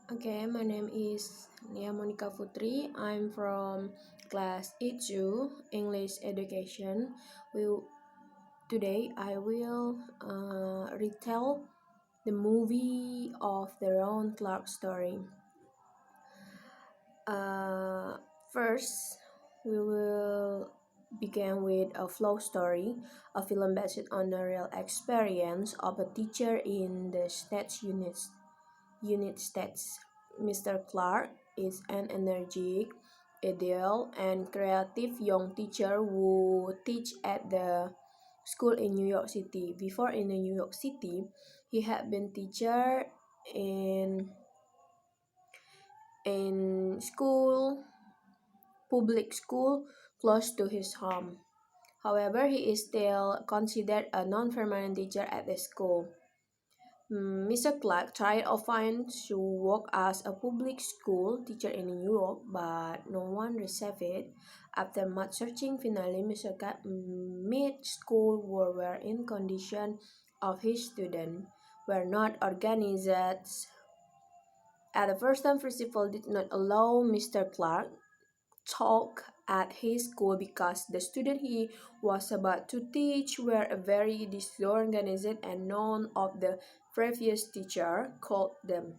Okay, my name is Lia Monika Putri. I'm from class E2 English Education. Today I will retell the movie of the Ron Clark story. Uh, First, we will begin with a flow story, a film based on the real experience of a teacher in the stats unit states. Mr. Clark is an energetic, ideal, and creative young teacher who teach at the school in New York City. Before in New York City, he had been teacher in school, public school close to his home. However, he is still considered a non-permanent teacher at the school. Mr. Clark tried often to work as a public school teacher in New York, but no one received it. After much searching, finally Mr. Clark made school were in condition of his students were not organized. At the first time, principal did not allow Mr. Clark talk at his school because the students he was about to teach were very disorganized and none of the previous teacher called them.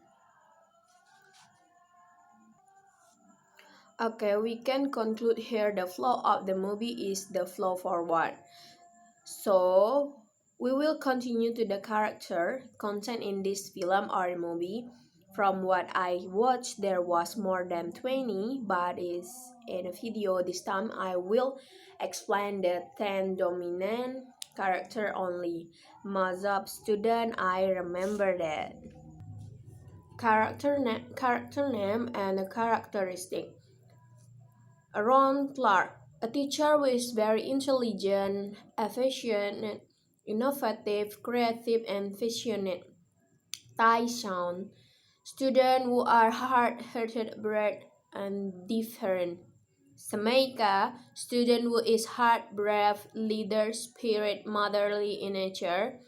Okay, we can conclude here the flow of the movie is the flow forward. So we will continue to the character content in this film or movie. From what I watched, there was more than 20, but is in a video this time I will explain the 10 dominant character only. Most of student I remember that. Character name and a characteristic. Ron Clark, a teacher who is very intelligent, affectionate, innovative, creative, and passionate. Tai Sound, students who are hard-hearted, bright, and different. Samaika, student who is hard, brave, leader, spirit, motherly in nature.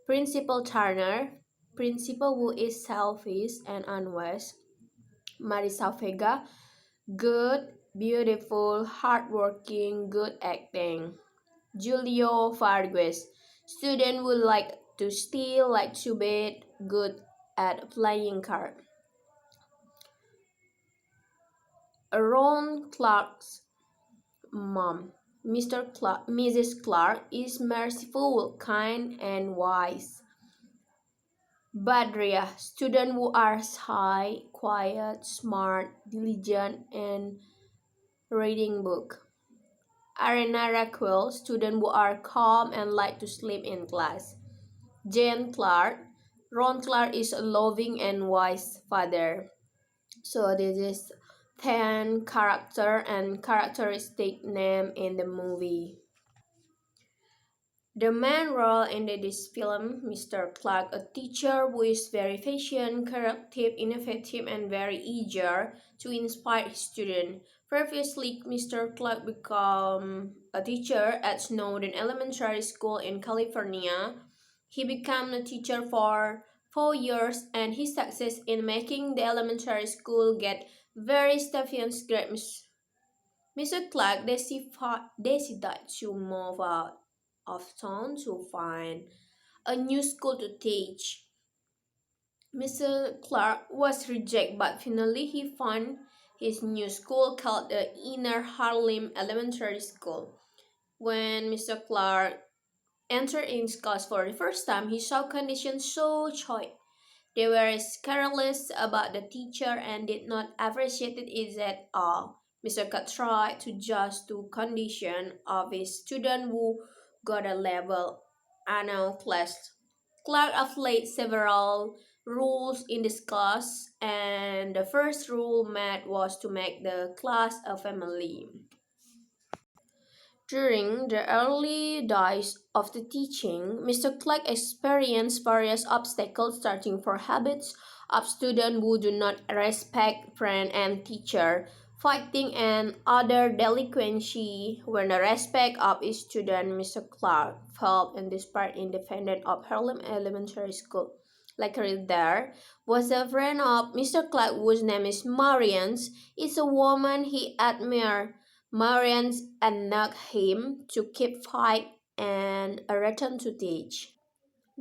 Principal Turner, principal who is selfish and unwise. Marisa Vega, good, beautiful, hardworking, good acting. Julio Vargas, student would like to steal, like to bet, good at playing card. Ron Clark's mom, Mrs. Clark, is merciful, kind, and wise. Badria, students who are shy, quiet, smart, diligent, and reading book. Arena Raquel, students who are calm and like to sleep in class. Jane Clark, Ron Clark is a loving and wise father. So this is 10 character and characteristic name in the movie. The main role in this film, Mr. Clark, a teacher who is very patient, creative, innovative, and very eager to inspire his students. Previously, Mr. Clark became a teacher at Snowden Elementary School in California. He became a teacher for 4 years, and his success in making the elementary school get very Stephen's great. Mr. Clark decided to move out of town to find a new school to teach. Mr. Clark was rejected, but finally he found his new school called the Inner Harlem Elementary School. When Mr. Clark entered in class for the first time, he saw conditions so choice. They were careless about the teacher and did not appreciate it at all. Mr. Kat tried to adjust to condition of his student who got a level annual class. Clark applied several rules in this class, and the first rule made was to make the class a family. During the early days of the teaching, Mr. Clark experienced various obstacles starting from habits of students who do not respect friend and teacher, fighting and other delinquency. When the respect of his student, Mr. Clark felt and despite independent of Harlem Elementary School. lecturer there was a friend of Mr. Clark whose name is Marian. Is a woman he admired. Marian asked him to keep fight and return to teach.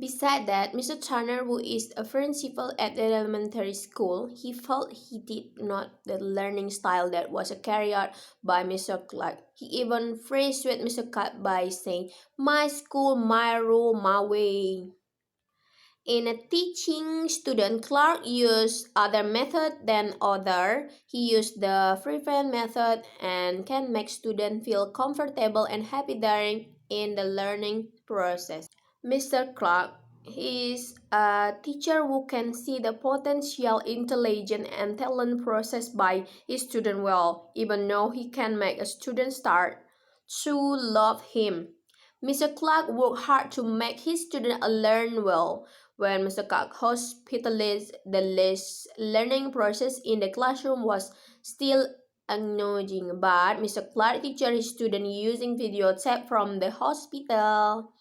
Besides that, Mr. Turner, who is a principal at the elementary school, he felt he did not the learning style that was carried out by Mr. Clark. He even phrased with Mr. Clark by saying, "My school, my rule, my way." In a teaching student, Clark used other method than other. He used the freehand method and can make students feel comfortable and happy during in the learning process. Mr. Clark is a teacher who can see the potential, intelligence, and talent processed by his student well, even though he can make a student start to love him. Mr. Clark worked hard to make his students learn well. When Mr. Clark hospitalized, the learning process in the classroom was still acknowledging, but Mr. Clark teaches his students using videotape from the hospital.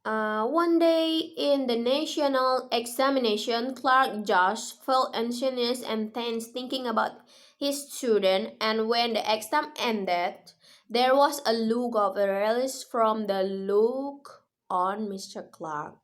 One day in the national examination, Clark Josh felt anxious and tense thinking about his student, and when the exam ended, there was a look of relief from the look on Mr. Clark.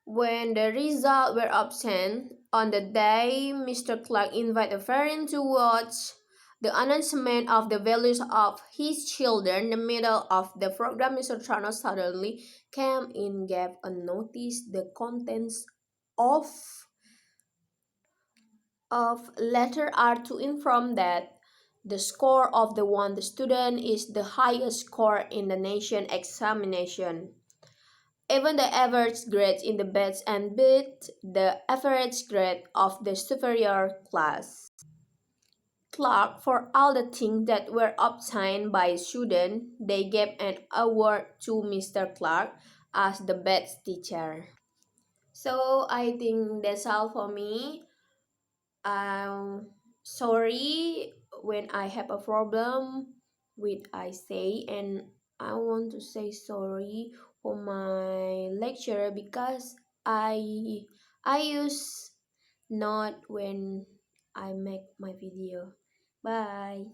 When the results were obtained, on the day Mr. Clark invited a parent to watch the announcement of the values of his children. In the middle of the program, Mr. Turner suddenly came in, gave a notice the contents of letter are to inform that the score of the one the student is the highest score in the nation examination. Even the average grade in the batch and beat the average grade of the superior class. Clark, for all the things that were obtained by students, they gave an award to Mr. Clark as the best teacher. So I think that's all for me. Sorry when I have a problem with I say, and I want to say sorry for my lecturer because I use not when I make my video. Bye.